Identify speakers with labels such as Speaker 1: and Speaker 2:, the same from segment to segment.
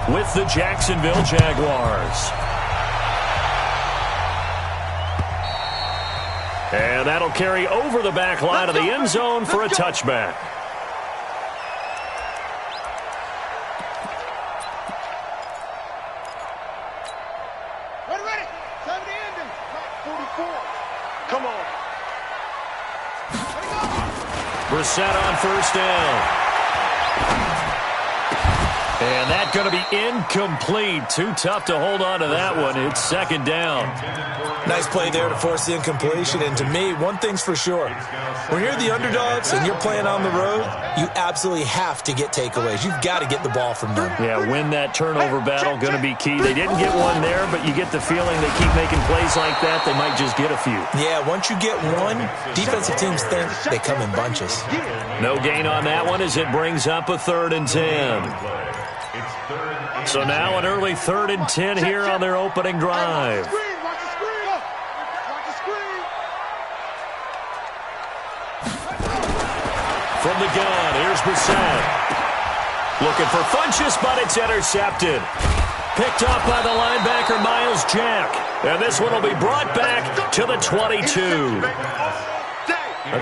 Speaker 1: with the Jacksonville Jaguars. And that'll carry over the back line of the end zone for a touchback.
Speaker 2: Ready. Time to end it. 44. Come on.
Speaker 1: Brissett on first down. And that's going to be incomplete. Too tough to hold on to that one. It's second down.
Speaker 3: Nice play there to force the incompletion. And to me, one thing's for sure. When you're the underdogs and you're playing on the road, you absolutely have to get takeaways. You've got to get the ball from them.
Speaker 1: Yeah, win that turnover battle, going to be key. They didn't get one there, but you get the feeling they keep making plays like that, they might just get a few.
Speaker 3: Yeah, once you get one, defensive teams think they come in bunches.
Speaker 1: No gain on that one as it brings up a 3rd and 10. So now an early 3rd and 10 here on their opening drive. From the gun, here's Brissett. Looking for Funchess, but it's intercepted. Picked up by the linebacker, Miles Jack. And this one will be brought back to the 22.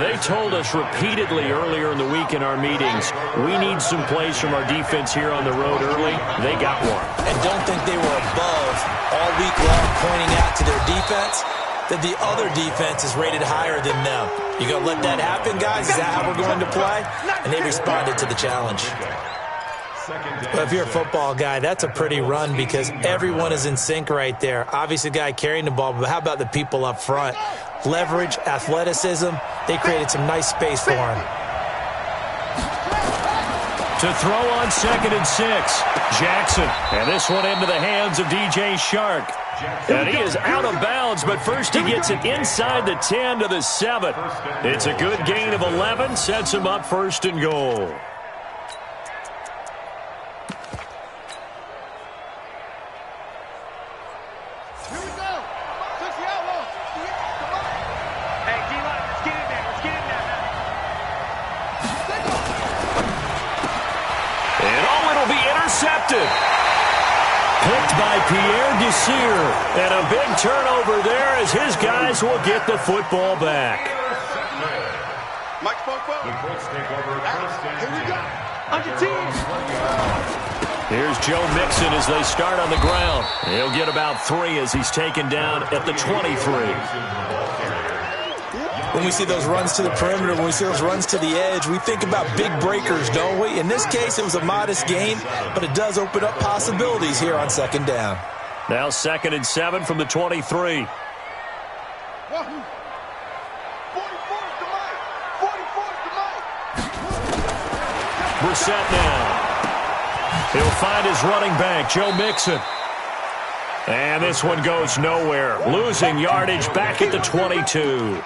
Speaker 1: They told us repeatedly earlier in the week in our meetings, we need some plays from our defense here on the road early. They got one.
Speaker 3: And don't think they were above all week long pointing out to their defense that the other defense is rated higher than them. You going to let that happen, guys? Is that how we're going to play? And they responded to the challenge. Well, if you're a football guy, that's a pretty run because everyone is in sync right there. Obviously, the guy carrying the ball, but how about the people up front? Leverage, athleticism, they created some nice space for him.
Speaker 1: To throw on 2nd and 6, Jackson. And this one into the hands of DJ Shark. And he is out of bounds, but first he gets it inside the 10 to the 7. It's a good gain of 11, sets him up 1st and goal. Picked by Pierre Desir. And a big turnover there as his guys will get the football back.
Speaker 2: Mike Spokesman. Here we go. On your team.
Speaker 1: Here's Joe Mixon as they start on the ground. He'll get about 3 as he's taken down at the 23.
Speaker 3: When we see those runs to the perimeter, when we see those runs to the edge, we think about big breakers, don't we? In this case, it was a modest gain, but it does open up possibilities here on 2nd down.
Speaker 1: Now 2nd and 7 from the 23. Brissett now. He'll find his running back, Joe Mixon. And this one goes nowhere. Losing yardage back at the 22.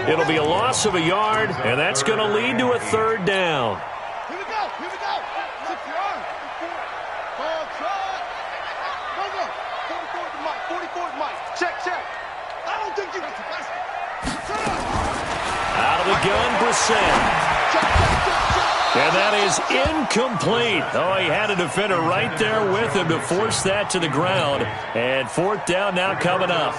Speaker 1: It'll be a loss of a yard, and that's going to lead to a 3rd down.
Speaker 2: Here we go. 6 yards. 44 is Mike. Check. I don't think you can.
Speaker 1: Out of the gun, Brissett. And that is incomplete. Oh, he had a defender right there with him to force that to the ground. And 4th down now coming up.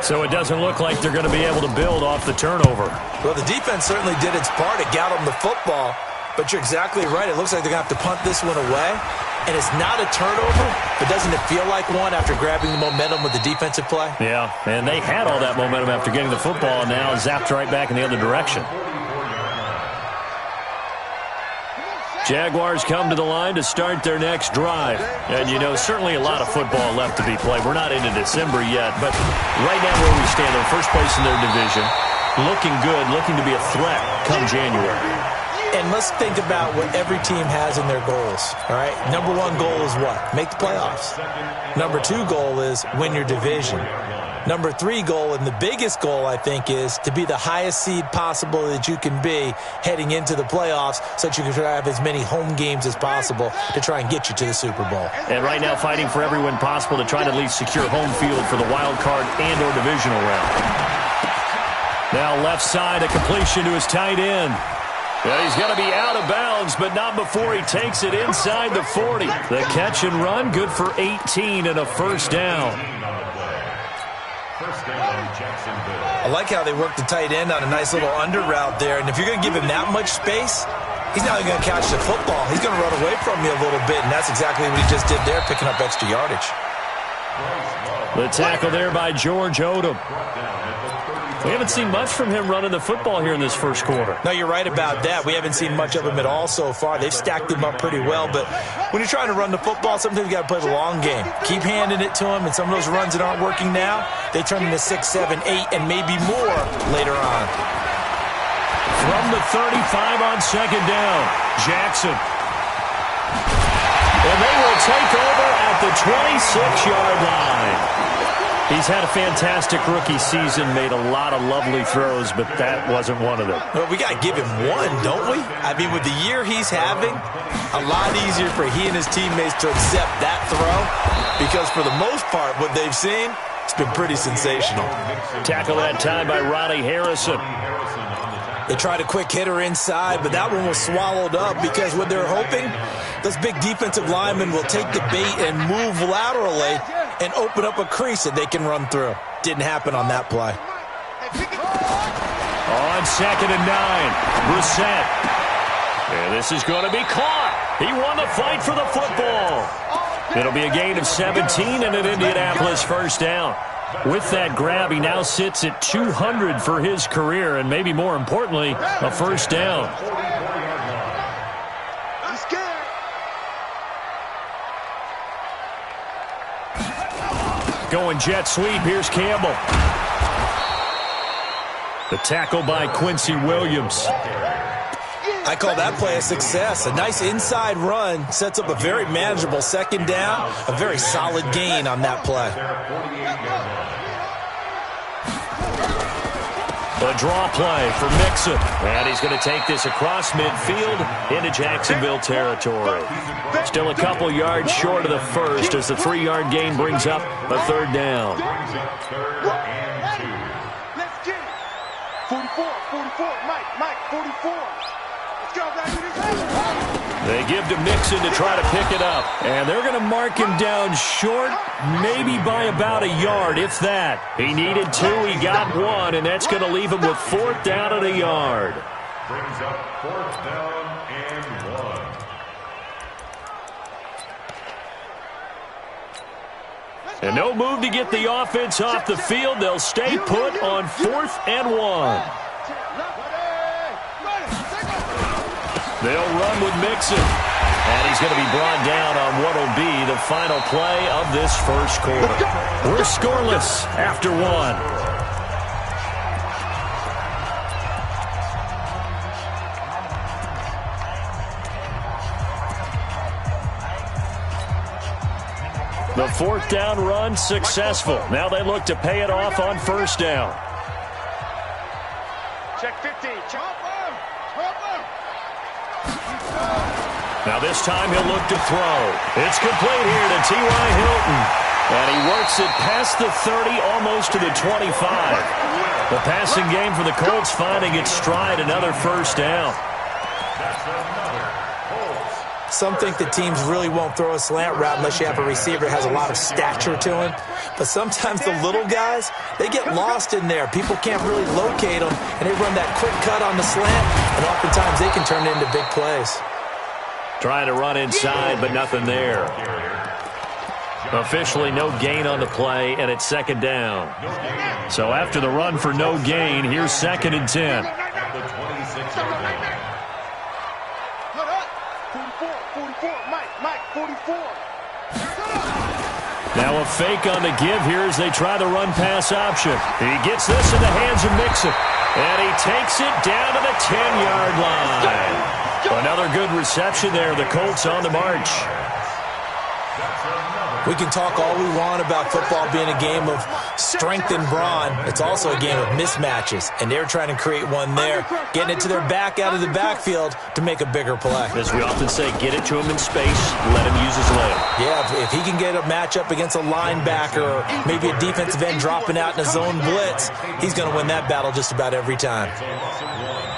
Speaker 1: So it doesn't look like they're going to be able to build off the turnover.
Speaker 3: Well, the defense certainly did its part. It got them the football. But you're exactly right. It looks like they're going to have to punt this one away. And it's not a turnover, but doesn't it feel like one after grabbing the momentum with the defensive play?
Speaker 1: Yeah, and they had all that momentum after getting the football, and now zapped right back in the other direction. Jaguars come to the line to start their next drive. And, you know, certainly a lot of football left to be played. We're not into December yet, but right now where we stand, they're first place in their division, looking good, looking to be a threat come January.
Speaker 3: And let's think about what every team has in their goals, all right? Number 1 goal is what? Make the playoffs. Number 2 goal is win your division. Number 3 goal, and the biggest goal, I think, is to be the highest seed possible that you can be heading into the playoffs so that you can try to have as many home games as possible to try and get you to the Super Bowl.
Speaker 1: And right now fighting for every win possible to try to at least secure home field for the wild card and or divisional round. Now left side, a completion to his tight end. Yeah, he's going to be out of bounds, but not before he takes it inside the 40. The catch and run, good for 18 and a first down.
Speaker 3: I like how they work the tight end on a nice little under route there. And if you're going to give him that much space, he's not even going to catch the football. He's going to run away from you a little bit, and that's exactly what he just did there, picking up extra yardage.
Speaker 1: The tackle there by George Odom. We haven't seen much from him running the football here in this first quarter.
Speaker 3: No, you're right about that. We haven't seen much of him at all so far. They've stacked him up pretty well, but when you're trying to run the football, sometimes you got to play the long game. Keep handing it to him, and some of those runs that aren't working now, they turn into 6, 7, 8, and maybe more later on.
Speaker 1: From the 35 on second down, Jackson. And they will take over at the 26-yard line. He's had a fantastic rookie season, made a lot of lovely throws, but that wasn't one of them.
Speaker 3: Well, we got to give him one, don't we? I mean, with the year he's having, a lot easier for he and his teammates to accept that throw because for the most part, what they've seen, it's been pretty sensational.
Speaker 1: Tackle that time by Ronnie Harrison.
Speaker 3: They tried a quick hitter inside, but that one was swallowed up because what they're hoping, those big defensive linemen will take the bait and move laterally and open up a crease that they can run through. Didn't happen on that play.
Speaker 1: On second and 9, Brissett. And this is going to be caught. He won the fight for the football. It'll be a gain of 17 and an Indianapolis first down. With that grab, he now sits at 200 for his career, and maybe more importantly, a first down. Going jet sweep, here's Campbell. The tackle by Quincy Williams.
Speaker 3: I call that play a success. A nice inside run sets up a very manageable second down, a very solid gain on that play.
Speaker 1: A draw play for Mixon. And he's going to take this across midfield into Jacksonville territory. Still a couple yards short of the first as the 3-yard gain brings up a third down.
Speaker 2: Let's get it. 44, Mike, 44. Let's go, baby.
Speaker 1: They give to Mixon to try to pick it up. And they're going to mark him down short, maybe by about a yard, if that. He needed 2, he got 1, and that's going to leave him with 4th down and a yard.
Speaker 4: Brings up 4th down and 1.
Speaker 1: And no move to get the offense off the field. They'll stay put on 4th and 1. They'll run with Mixon. And he's going to be brought down on what will be the final play of this first quarter. We're scoreless after 1. The 4th down run successful. Now they look to pay it off on first down.
Speaker 2: Check 15.
Speaker 1: Now this time he'll look to throw. It's complete here to T.Y. Hilton. And he works it past the 30, almost to the 25. The passing game for the Colts finding its stride, another first down.
Speaker 3: Some think that teams really won't throw a slant route unless you have a receiver that has a lot of stature to him. But sometimes the little guys, they get lost in there. People can't really locate them, and they run that quick cut on the slant, and oftentimes they can turn it into big plays.
Speaker 1: Trying to run inside, but nothing there. Officially no gain on the play, and it's second down. So after the run for no gain, here's 2nd and 10.
Speaker 2: 44, Mike, 44.
Speaker 1: Now a fake on the give here as they try the run-pass option. He gets this in the hands of Mixon, and he takes it down to the 10-yard line. Another good reception there. The Colts on the march.
Speaker 3: We can talk all we want about football being a game of strength and brawn. It's also a game of mismatches, and they're trying to create one there, getting it to their back out of the backfield to make a bigger play.
Speaker 1: As we often say, get it to him in space, let him use his leg.
Speaker 3: Yeah, if he can get a matchup against a linebacker or maybe a defensive end dropping out in a zone blitz, he's going to win that battle just about every time.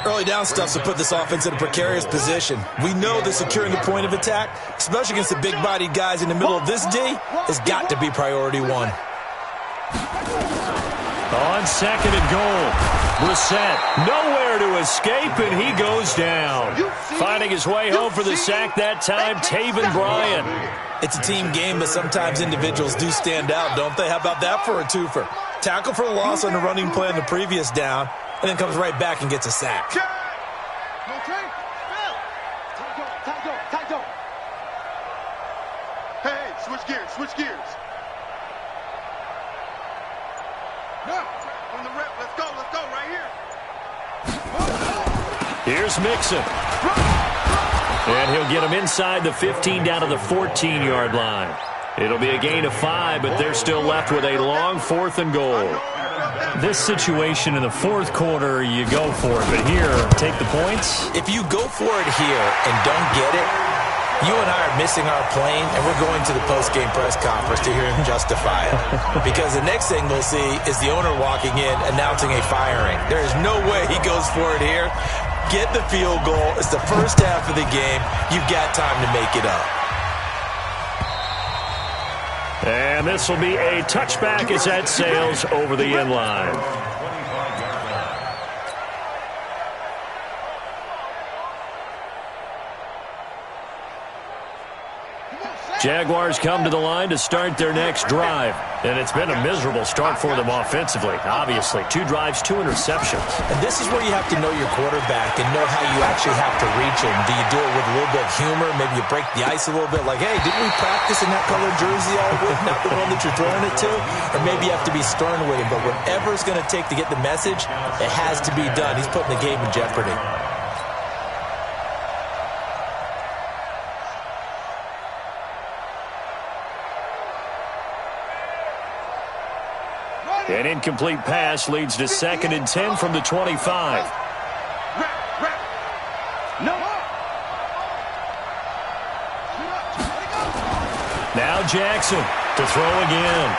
Speaker 3: Early down stuff to put this offense in a precarious position. We know that securing a point of attack, especially against the big-bodied guys in the middle of this D, has got to be priority one.
Speaker 1: On second and goal, Brissett nowhere to escape, and he goes down. Finding his way home for the sack that time, Taven Bryan.
Speaker 3: It's a team game, but sometimes individuals do stand out, don't they? How about that for a twofer? Tackle for a loss on the running play on the previous down, and then comes right back and gets a sack.
Speaker 2: Hey, switch gears, switch gears. Now, on the rep, let's go right here.
Speaker 1: Here's Mixon. And he'll get him inside the 15 down to the 14-yard line. It'll be a gain of 5, but they're still left with a long 4th and goal. This situation in the fourth quarter, you go for it. But here, take the points.
Speaker 3: If you go for it here and don't get it, you and I are missing our plane, and we're going to the post-game press conference to hear him justify it. Because the next thing we'll see is the owner walking in announcing a firing. There is no way he goes for it here. Get the field goal. It's the first half of the game. You've got time to make it up.
Speaker 1: And this will be a touchback as that sails over the end line. Jaguars come to the line to start their next drive. And it's been a miserable start for them offensively. Obviously, 2 drives, 2 interceptions.
Speaker 3: And this is where you have to know your quarterback and know how you actually have to reach him. Do you do it with a little bit of humor? Maybe you break the ice a little bit like, hey, didn't we practice in that colored jersey all week? Not the one that you're throwing it to? Or maybe you have to be stern with him. But whatever it's going to take to get the message, it has to be done. He's putting the game in jeopardy.
Speaker 1: An incomplete pass leads to 2nd and 10 from the 25. Now Jackson to throw again.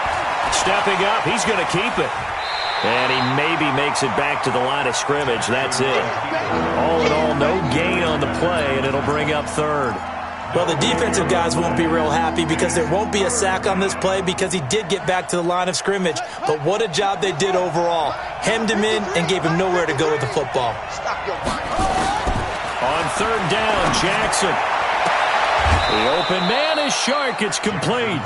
Speaker 1: Stepping up, he's going to keep it. And he maybe makes it back to the line of scrimmage. That's it. All in all, no gain on the play, and it'll bring up 3rd.
Speaker 3: Well, the defensive guys won't be real happy because there won't be a sack on this play because he did get back to the line of scrimmage. But what a job they did overall. Hemmed him in and gave him nowhere to go with the football.
Speaker 1: On 3rd down, Jackson. The open man is Shark. It's complete.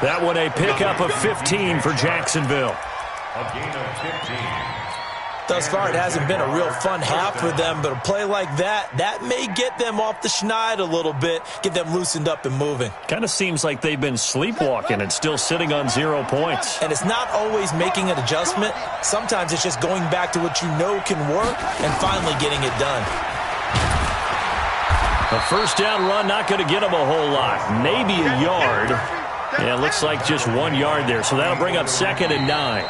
Speaker 1: That one a pickup of 15 for Jacksonville.
Speaker 4: A gain of 15.
Speaker 3: Thus far, it hasn't been a real fun half for them, but a play like that may get them off the schneid a little bit, get them loosened up and moving.
Speaker 1: Kind of seems like they've been sleepwalking and still sitting on 0 points.
Speaker 3: And it's not always making an adjustment. Sometimes it's just going back to what you know can work and finally getting it done.
Speaker 1: A 1st down run, not going to get them a whole lot. Maybe a yard. Yeah, it looks like just 1 yard there, so that'll bring up 2nd and 9.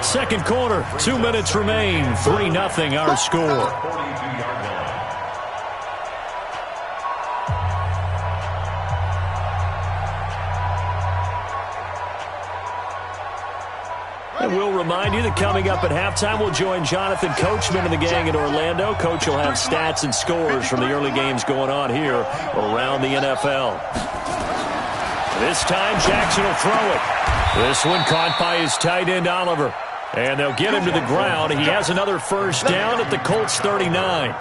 Speaker 1: Second quarter, 2 minutes remain. 3-0 our score. And we'll remind you that coming up at halftime, we'll join Jonathan Coachman and the gang in Orlando. Coach will have stats and scores from the early games going on here around the NFL. This time, Jackson will throw it. This one caught by his tight end, Oliver. And they'll get him to the ground. He has another 1st down at the Colts 39.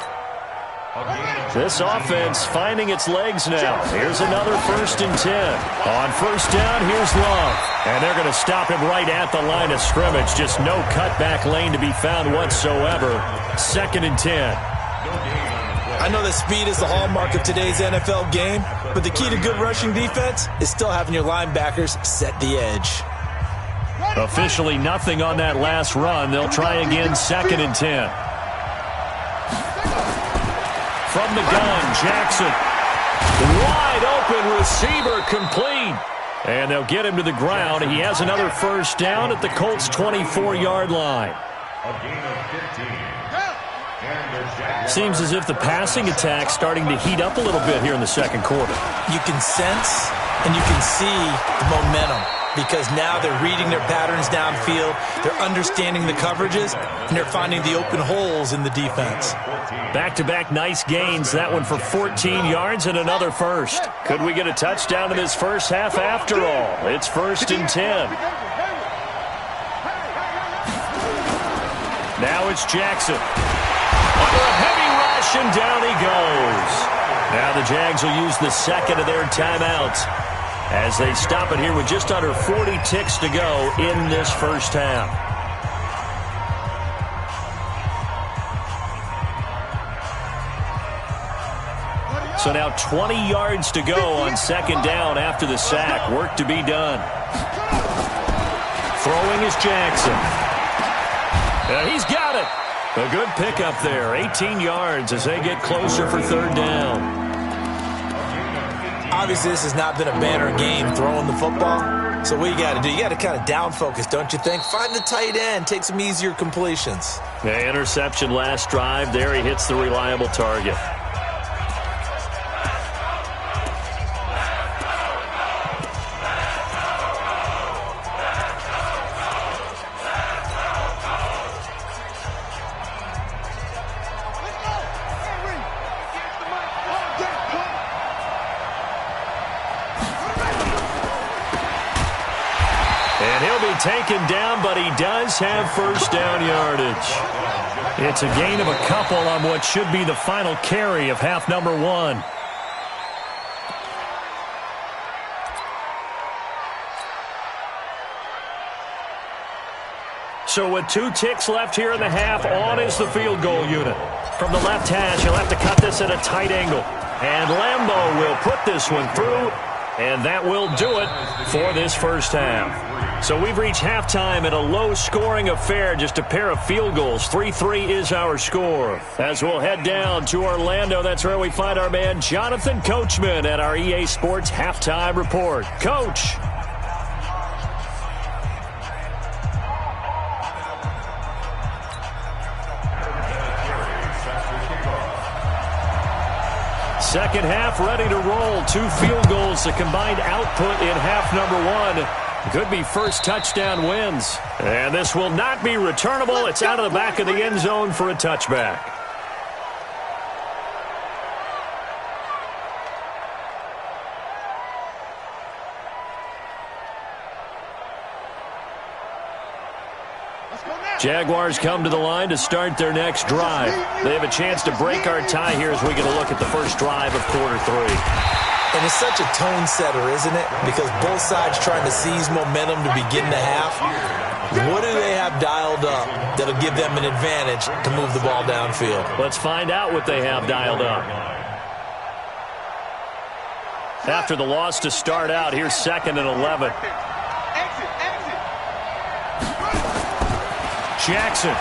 Speaker 1: This offense finding its legs now. Here's another 1st and 10. On 1st down, here's Love. And they're going to stop him right at the line of scrimmage. Just no cutback lane to be found whatsoever. 2nd and 10.
Speaker 3: I know that speed is the hallmark of today's NFL game, but the key to good rushing defense is still having your linebackers set the edge.
Speaker 1: Officially nothing on that last run. They'll try again, 2nd and 10. From the gun, Jackson. Wide open receiver complete. And they'll get him to the ground. He has another 1st down at the Colts 24-yard line.
Speaker 4: A gain of 15.
Speaker 1: Seems as if the passing attack's starting to heat up a little bit here in the second quarter.
Speaker 3: You can sense and you can see the momentum. because now they're reading their patterns downfield, they're understanding the coverages, and they're finding the open holes in the defense.
Speaker 1: Back-to-back nice gains. That one for 14 yards and another first. Could we get a touchdown in this first half after all? It's 1st and 10. Now it's Jackson. Under a heavy rush, and down he goes. Now the Jags will use the second of their timeouts as they stop it here with just under 40 ticks to go in this first half. So now 20 yards to go on second down after the sack. Work to be done. Throwing is Jackson. He's got it. A good pickup there. 18 yards as they get closer for third down.
Speaker 3: Obviously, this has not been a banner game throwing the football. So what you got to do, you got to kind of down focus, don't you think? Find the tight end, take some easier completions.
Speaker 1: The interception last drive. There he hits the reliable target. Taken down, but he does have first down yardage. It's a gain of a couple on what should be the final carry of half number 1. So with 2 ticks left here in the half, on is the field goal unit. From the left hash, he'll have to cut this at a tight angle. And Lambeau will put this one through, and that will do it for this first half. So we've reached halftime in a low-scoring affair, just a pair of field goals. 3-3 is our score. As we'll head down to Orlando, that's where we find our man Jonathan Coachman at our EA Sports Halftime Report. Coach. Second half ready to roll. 2 field goals, the combined output in half number 1. Could be first touchdown wins. And this will not be returnable. It's out of the back of the end zone for a touchback. Jaguars come to the line to start their next drive. They have a chance to break our tie here as we get a look at the first drive of quarter 3.
Speaker 3: And it's such a tone setter, isn't it? Because both sides trying to seize momentum to begin the half. What do they have dialed up that'll give them an advantage to move the ball downfield?
Speaker 1: Let's find out what they have dialed up. After the loss to start out, here's 2nd and 11. Jackson.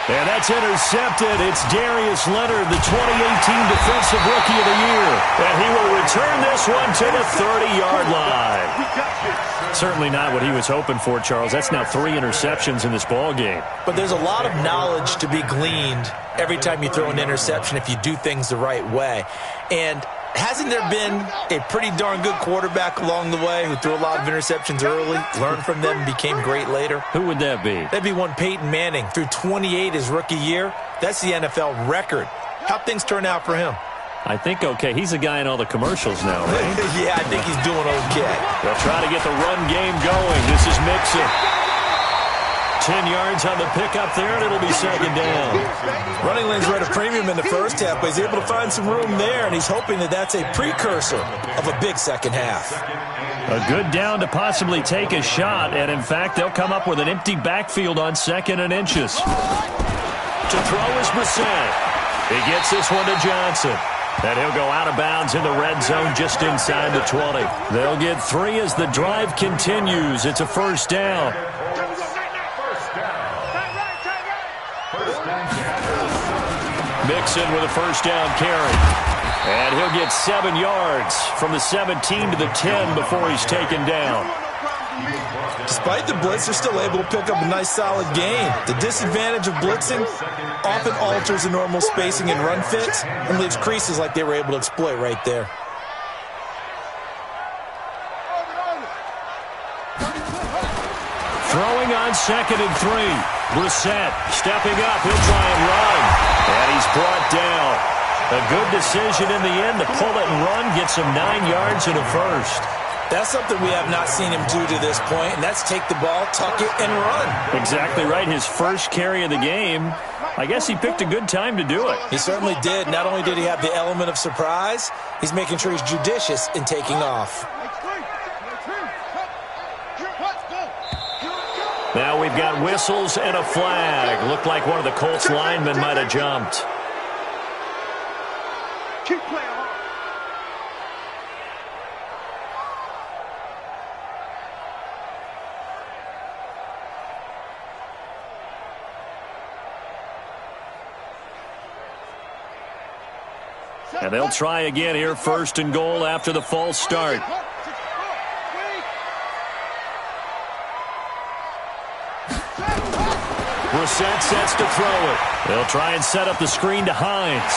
Speaker 1: And that's intercepted. It's Darius Leonard, the 2018 Defensive Rookie of the Year. And he will return this one to the 30-yard line. Certainly not what he was hoping for, Charles. That's now 3 interceptions in this ball game.
Speaker 3: But there's a lot of knowledge to be gleaned every time you throw an interception if you do things the right way. And hasn't there been a pretty darn good quarterback along the way who threw a lot of interceptions early, learned from them, and became great later?
Speaker 1: Who would that be?
Speaker 3: That'd be one Peyton Manning. Threw 28 his rookie year. That's the NFL record. How'd things turn out for him?
Speaker 1: I think okay. He's a guy in all the commercials now, right?
Speaker 3: Yeah, I think he's doing okay.
Speaker 1: They'll try to get the run game going. This is Mixon. 10 yards on the pickup there, and it'll be second down.
Speaker 3: Running lanes were at a premium in the first half, but he's able to find some room there, and he's hoping that that's a precursor of a big second half.
Speaker 1: A good down to possibly take a shot, and in fact, they'll come up with an empty backfield on 2nd and inches. To throw is Brissett. He gets this one to Johnson. And he'll go out of bounds in the red zone just inside the 20. They'll get 3 as the drive continues. It's a first down. Mixon with a first down carry. And he'll get 7 yards from the 17 to the 10 before he's taken down.
Speaker 3: Despite the blitz, they're still able to pick up a nice solid gain. The disadvantage of blitzing often alters the normal spacing and run fits and leaves creases like they were able to exploit right there.
Speaker 1: on 2nd and 3. Brissett stepping up. He'll try and run. And he's brought down. A good decision in the end to pull it and run. Gets him 9 yards and a first.
Speaker 3: That's something we have not seen him do to this point, and that's take the ball, tuck it, and run.
Speaker 1: Exactly right. His first carry of the game. I guess he picked a good time to do it.
Speaker 3: He certainly did. Not only did he have the element of surprise, he's making sure he's judicious in taking off.
Speaker 1: Now we've got whistles and a flag. Looked like one of the Colts linemen might have jumped.
Speaker 2: Keep playing hard.
Speaker 1: And they'll try again here, 1st and goal after the false start. Brissett sets to throw it. They'll try and set up the screen to Hines.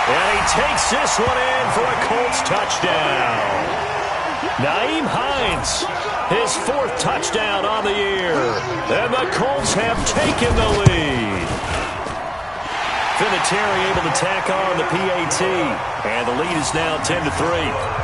Speaker 1: And he takes this one in for a Colts touchdown. Nyheim Hines, his 4th touchdown on the year. And the Colts have taken the lead. Vinatieri able to tack on the PAT. And the lead is now 10-3.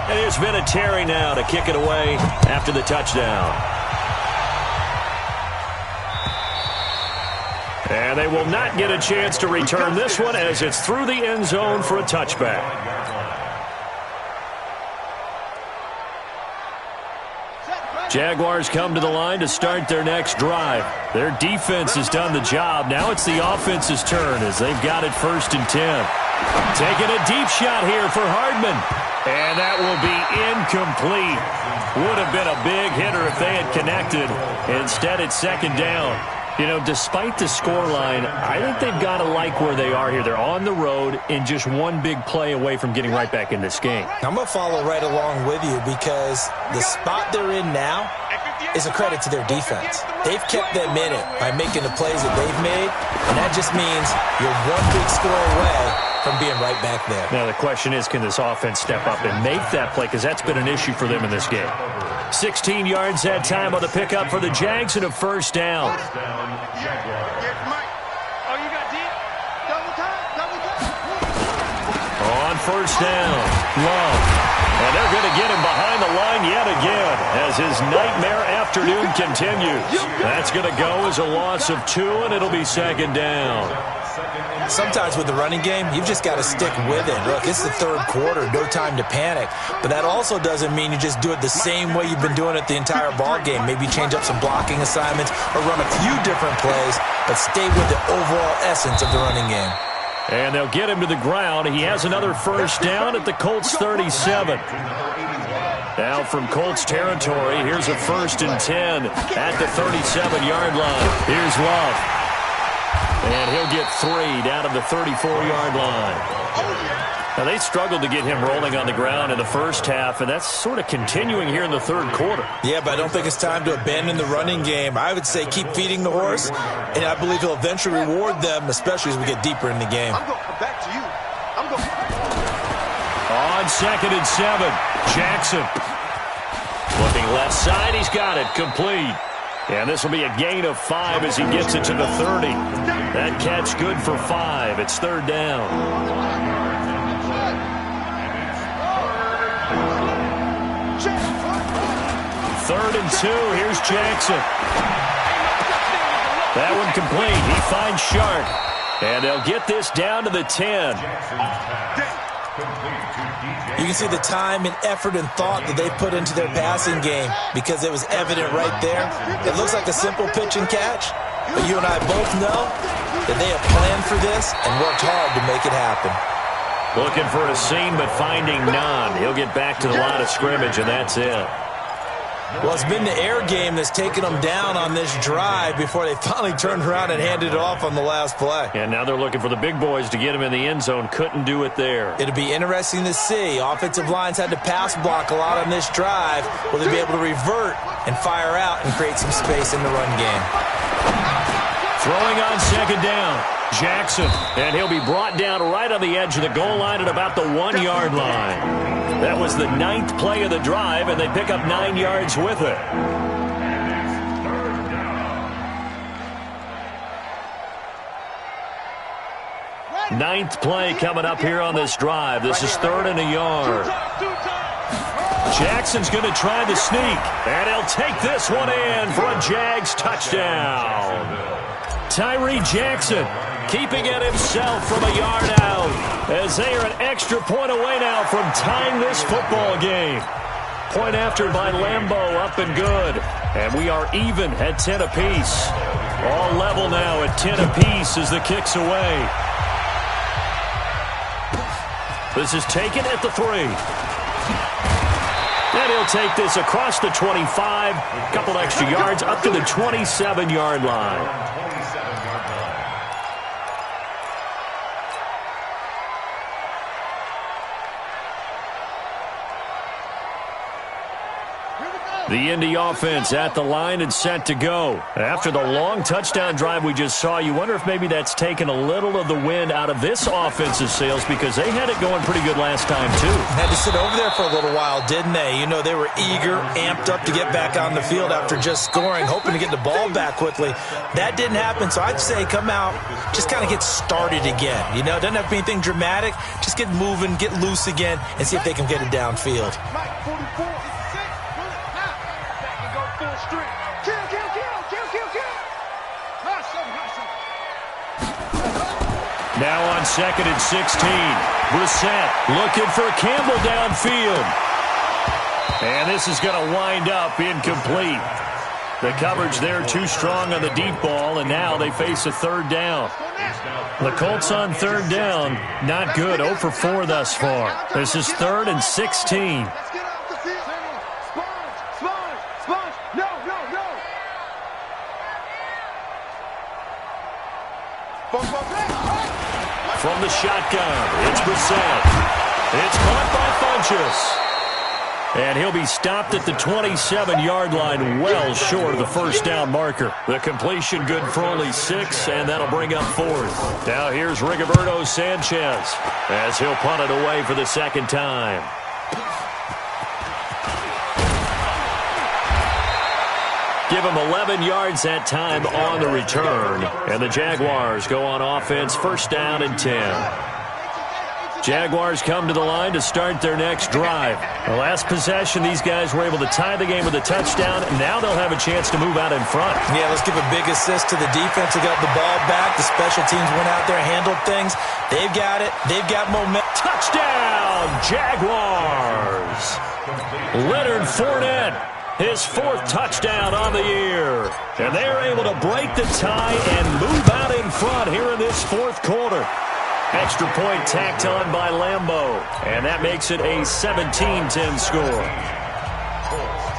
Speaker 1: And here's Vinatieri now to kick it away after the touchdown. And they will not get a chance to return this one as it's through the end zone for a touchback. Jaguars come to the line to start their next drive. Their defense has done the job. Now it's the offense's turn as they've got it 1st and 10. Taking a deep shot here for Hardman. And that will be incomplete. Would have been a big hitter if they had connected. Instead, it's 2nd down. You know, despite the scoreline, I think they've got to like where they are here. They're on the road and just one big play away from getting right back in this game.
Speaker 3: I'm going to follow right along with you because the spot they're in now is a credit to their defense. They've kept them in it by making the plays that they've made, and that just means you're one big score away from being right back there.
Speaker 1: Now, the question is, can this offense step up and make that play? Because that's been an issue for them in this game. 16 yards that time on the pickup for the Jags and a 1st down. On 1st down, Love. And they're going to get him behind the line yet again as his nightmare afternoon continues. That's going to go as a loss of 2, and it'll be 2nd down.
Speaker 3: Sometimes with the running game, you've just got to stick with it. Look, it's the 3rd quarter, no time to panic. But that also doesn't mean you just do it the same way you've been doing it the entire ball game. Maybe change up some blocking assignments or run a few different plays, but stay with the overall essence of the running game.
Speaker 1: And they'll get him to the ground. He has another 1st down at the Colts 37. Now from Colts territory, here's a 1st and 10 at the 37-yard line. Here's Love. And he'll get 3 down to the 34-yard line. Now, they struggled to get him rolling on the ground in the first half, and that's sort of continuing here in the 3rd quarter.
Speaker 3: Yeah, but I don't think it's time to abandon the running game. I would say keep feeding the horse, and I believe he'll eventually reward them, especially as we get deeper in the game.
Speaker 2: I'm going to come back to you.
Speaker 1: On 2nd and 7, Jackson. Looking left side, he's got it, complete. And this will be a gain of 5 as he gets it to the 30. That catch good for 5. It's 3rd down. 3rd and 2. Here's Jackson. That one complete. He finds Sharp. And they'll get this down to the 10.
Speaker 3: You can see the time and effort and thought that they put into their passing game because it was evident right there. It looks like a simple pitch and catch, but you and I both know that they have planned for this and worked hard to make it happen.
Speaker 1: Looking for a seam, but finding none. He'll get back to the line of scrimmage, and that's it.
Speaker 3: Well, it's been the air game that's taken them down on this drive before they finally turned around and handed it off on the last play.
Speaker 1: And now they're looking for the big boys to get him in the end zone. Couldn't do it there.
Speaker 3: It'll be interesting to see. Offensive lines had to pass block a lot on this drive. Will they be able to revert and fire out and create some space in the run game?
Speaker 1: Throwing on second down, Jackson. And he'll be brought down right on the edge of the goal line at about the 1-yard line. That was the 9th play of the drive, and they pick up 9 yards with it. Ninth play coming up here on this drive. This is 3rd and a yard. Jackson's going to try the sneak, and he'll take this one in for a Jags touchdown. Tyree Jackson keeping it himself from a yard out as they are an extra point away now from tying this football game. Point after by Lambeau, up and good. And we are even at 10 apiece. All level now at 10 apiece as the kick's away. This is taken at the 3. And he'll take this across the 25, a couple extra yards up to the 27-yard line. The Indy offense at the line and set to go. After the long touchdown drive we just saw, you wonder if maybe that's taken a little of the wind out of this offense's sails because they had it going pretty good last time, too.
Speaker 3: Had to sit over there for a little while, didn't they? You know, they were eager, amped up to get back on the field after just scoring, hoping to get the ball back quickly. That didn't happen, so I'd say come out, just kind of get started again. You know, doesn't have to be anything dramatic. Just get moving, get loose again, and see if they can get it downfield.
Speaker 1: Now on 2nd and 16, Brissett looking for Campbell downfield. And this is going to wind up incomplete. The coverage there too strong on the deep ball, and now they face a 3rd down. The Colts on 3rd down, not good, 0 for 4 thus far. This is 3rd and 16. From the shotgun, it's Brissett. It's caught by Funchess. And he'll be stopped at the 27-yard line, well short of the first down marker. The completion good for only 6, and that'll bring up 4th. Now here's Rigoberto Sanchez as he'll punt it away for the 2nd time. Give him 11 yards that time on the return. And the Jaguars go on offense, 1st down and 10. Jaguars come to the line to start their next drive. The last possession, these guys were able to tie the game with a touchdown. Now they'll have a chance to move out in front.
Speaker 3: Yeah, let's give a big assist to the defense who got the ball back. The special teams went out there and handled things. They've got it. They've got momentum.
Speaker 1: Touchdown, Jaguars! Leonard Fournette. His 4th touchdown on the year. And they're able to break the tie and move out in front here in this 4th quarter. Extra point tacked on by Lambeau. And that makes it a 17-10 score.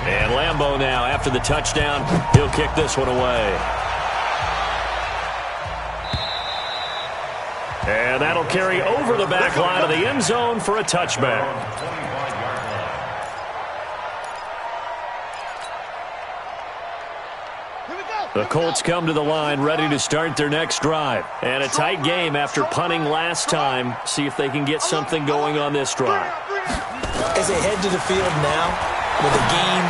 Speaker 1: And Lambeau now, after the touchdown, he'll kick this one away. And that'll carry over the back line of the end zone for a touchback. The Colts come to the line ready to start their next drive. And a tight game after punting last time. See if they can get something going on this drive.
Speaker 3: As they head to the field now, with a game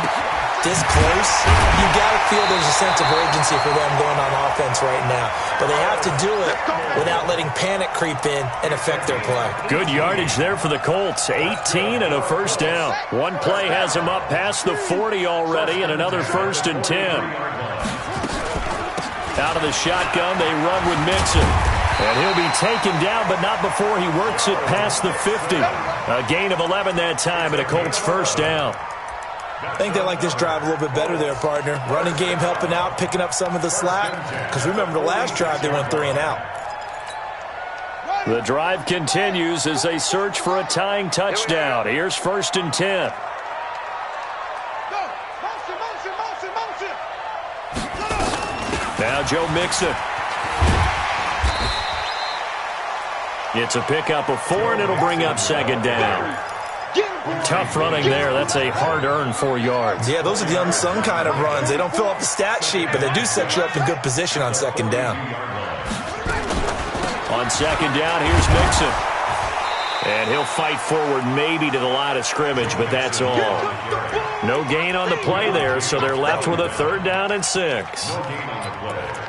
Speaker 3: this close, you got to feel there's a sense of urgency for them going on offense right now. But they have to do it without letting panic creep in and affect their play. Good yardage there for the Colts. 18 and a 1st down. One play has them up past the 40 already, and another 1st and 10. Out of the shotgun, they run with Mixon. And he'll be taken down, but not before he works it past the 50. A gain of 11 that time, and a Colts 1st down. I think they like this drive a little bit better there, partner. Running game helping out, picking up some of the slack. Because remember, the last drive, they went 3 and out.
Speaker 1: The drive continues as they search for a tying touchdown. Here's 1st and 10. Now Joe Mixon. It's a pickup of 4, and it'll bring up second down. Tough running there. That's a hard-earned 4 yards.
Speaker 3: Yeah, those are the unsung kind of runs. They don't fill up the stat sheet, but they do set you up in good position on second down.
Speaker 1: On second down, here's Mixon. And he'll fight forward maybe to the line of scrimmage, but that's all. No gain on the play there, so they're left with a 3rd down and 6.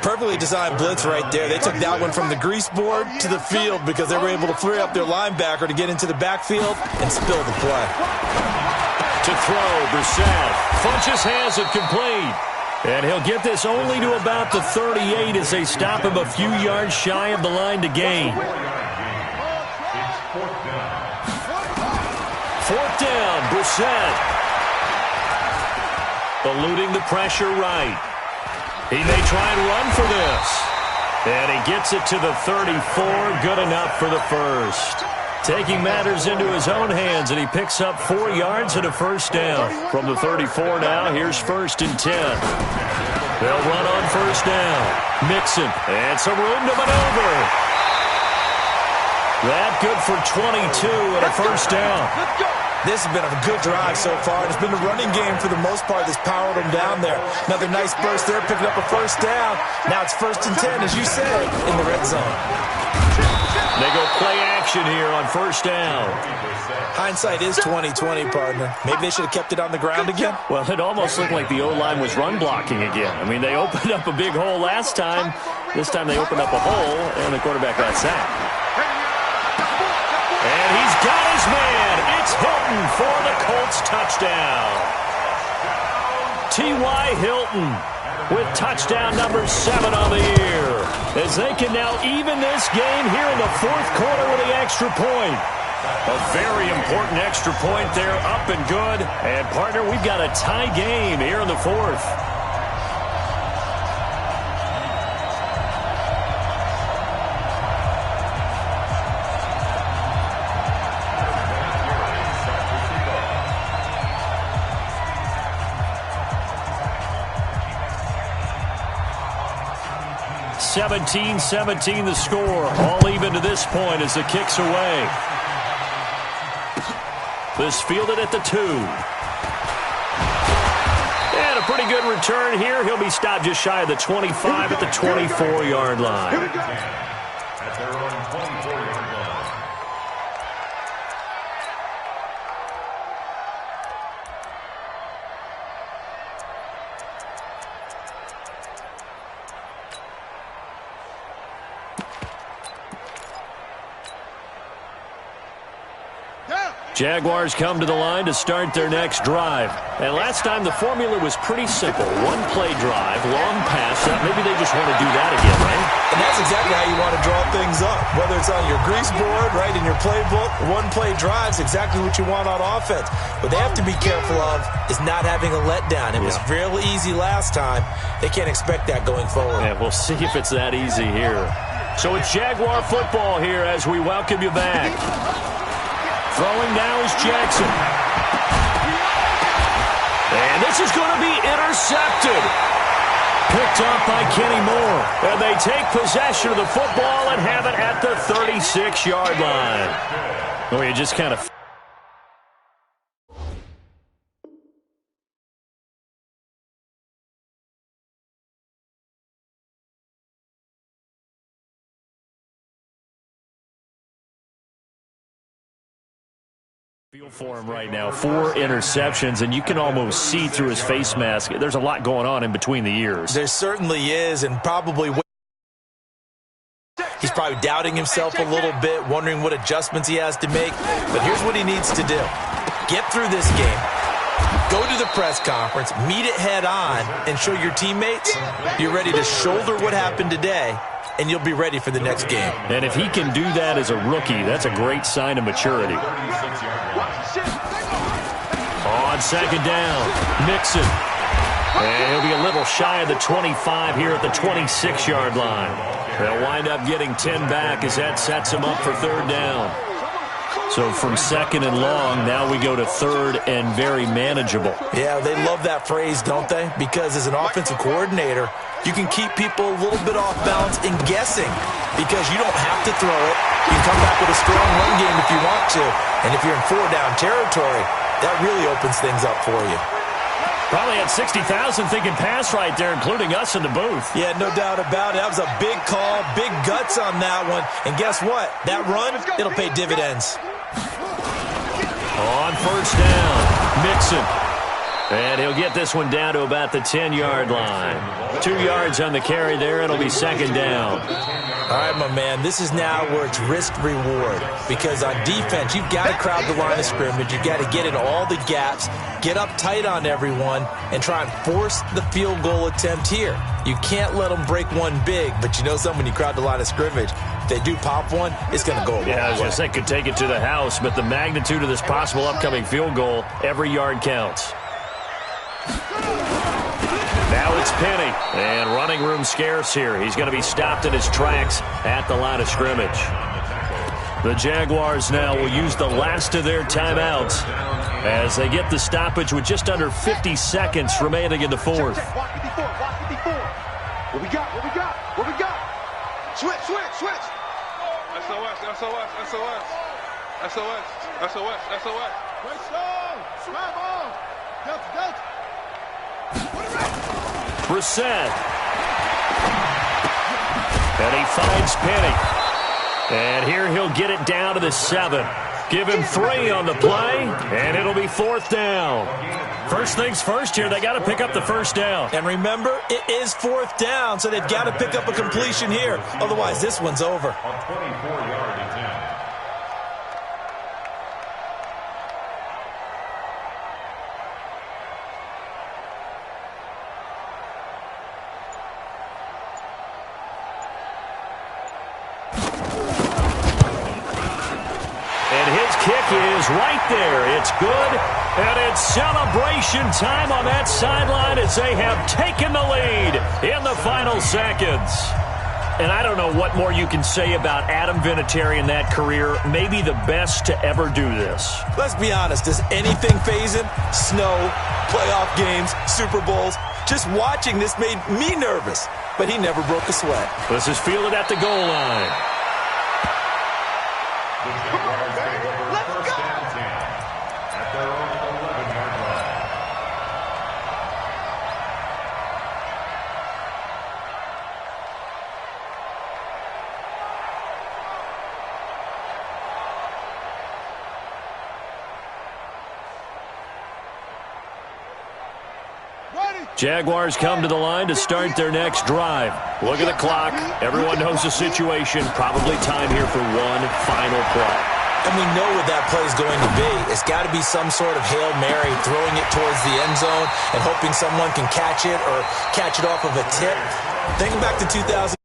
Speaker 3: Perfectly designed blitz right there. They took that one from the grease board to the field because they were able to free up their linebacker to get into the backfield and spill the play.
Speaker 1: To throw, Brissett. Funches has it complete. And he'll get this only to about the 38 as they stop him a few yards shy of the line to gain. 4th down, Brissett. Eluding the pressure right. He may try and run for this. And he gets it to the 34. Good enough for the first. Taking matters into his own hands, and he picks up 4 yards and a 1st down. From the 34 now, here's 1st and 10. They'll run on 1st down. Mixon, and some room to maneuver. That good for 22 and a 1st down.
Speaker 3: This has been a good drive so far. It's been a running game for the most part that's powered them down there. Another nice burst there, picking up a 1st down. Now it's 1st and 10, as you said, in the red zone.
Speaker 1: They go play action here on 1st down.
Speaker 3: Hindsight is 20/20, partner. Maybe they should have kept it on the ground again.
Speaker 1: Well, it almost looked like the O-line was run blocking again. I mean, they opened up a big hole last time. This time they opened up a hole, and the quarterback got sacked. And he's got his man. It's Hilton for the Colts touchdown. T.Y. Hilton with touchdown number 7 on the year, as they can now even this game here in the 4th quarter with the extra point. A very important extra point there, up and good. And, partner, we've got a tie game here in the 4th. (17-17) the score. All even to this point as the kick's away. This fielded at the 2. And a pretty good return here. He'll be stopped just shy of the 25 at the 24-yard line.
Speaker 4: At their own 24-yard line.
Speaker 1: Jaguars come to the line to start their next drive. And last time the formula was pretty simple. 1-play drive, long pass. Maybe they just want to do that again, right?
Speaker 3: And that's exactly how you want to draw things up. Whether it's on your grease board, right, in your playbook, 1-play drive's exactly what you want on offense. What they have to be careful of is not having a letdown. It was real easy last time. They can't expect that going forward.
Speaker 1: Yeah, we'll see if it's that easy here. So it's Jaguar football here as we welcome you back. Throwing now is Jackson. And this is going to be intercepted. Picked up by Kenny Moore. And they take possession of the football and have it at the 36-yard line. Oh, you just kind of... feel for him right now. 4 interceptions, and you can almost see through his face mask. There's a lot going on in between the ears.
Speaker 3: There certainly is, and probably he's probably doubting himself a little bit, wondering what adjustments he has to make. But here's what he needs to do. Get through this game. Go to the press conference, meet it head on, and show your teammates you're ready to shoulder what happened today, and you'll be ready for the next game.
Speaker 1: And if he can do that as a rookie, that's a great sign of maturity. On second down, Mixon. And he'll be a little shy of the 25 here at the 26-yard line. They'll wind up getting 10 back as that sets him up for 3rd down. So from second and long, now we go to third and very manageable.
Speaker 3: Yeah, they love that phrase, don't they? Because as an offensive coordinator, you can keep people a little bit off balance and guessing because you don't have to throw it. You can come back with a strong run game if you want to. And if you're in four-down territory, that really opens things up for you.
Speaker 1: Probably had 60,000 thinking pass right there, including us in the booth.
Speaker 3: Yeah, no doubt about it. That was a big call, big guts on that one. And guess what? That run, it'll pay dividends.
Speaker 1: On first down, Mixon. And he'll get this one down to about the 10-yard line. 2 yards on the carry there. It'll be second down.
Speaker 3: All right, my man, this is now where it's risk-reward. Because on defense, you've got to crowd the line of scrimmage. You've got to get in all the gaps, get up tight on everyone, and try and force the field goal attempt here. You can't let them break one big, but you know something, when you crowd the line of scrimmage, if they do pop one, it's going to go a long way.
Speaker 1: Yeah, I was going to say, could take it to the house, but the magnitude of this possible upcoming field goal, every yard counts. Now it's Penny, and running room scarce here. He's going to be stopped in his tracks at the line of scrimmage. The Jaguars now will use the last of their timeouts as they get the stoppage with just under 50 seconds remaining in the fourth.
Speaker 2: What we got? Switch.
Speaker 5: SOS. Delta.
Speaker 1: Brissett. And he finds Penny. And here he'll get it down to the 7. Give him 3 on the play, and it'll be fourth down. First things first here, they got to pick up the first down.
Speaker 3: And remember, it is fourth down, so they've got to pick up a completion here. Otherwise, this one's over.
Speaker 4: A 24-yard attempt.
Speaker 1: Is right there. It's good, and it's celebration time on that sideline as they have taken the lead in the final seconds. And I don't know what more you can say about Adam Vinatieri in that career. Maybe the best to ever do this.
Speaker 3: Let's be honest. Does anything faze him? Snow, playoff games, Super Bowls. Just watching this made me nervous, but he never broke a sweat.
Speaker 1: This is fielded at the goal line. Jaguars come to the line to start their next drive. Look at the clock. Everyone knows the situation. Probably time here for one final play.
Speaker 3: And we know what that play is going to be. It's got to be some sort of Hail Mary, throwing it towards the end zone and hoping someone can catch it or catch it off of a tip. Think back to 2000.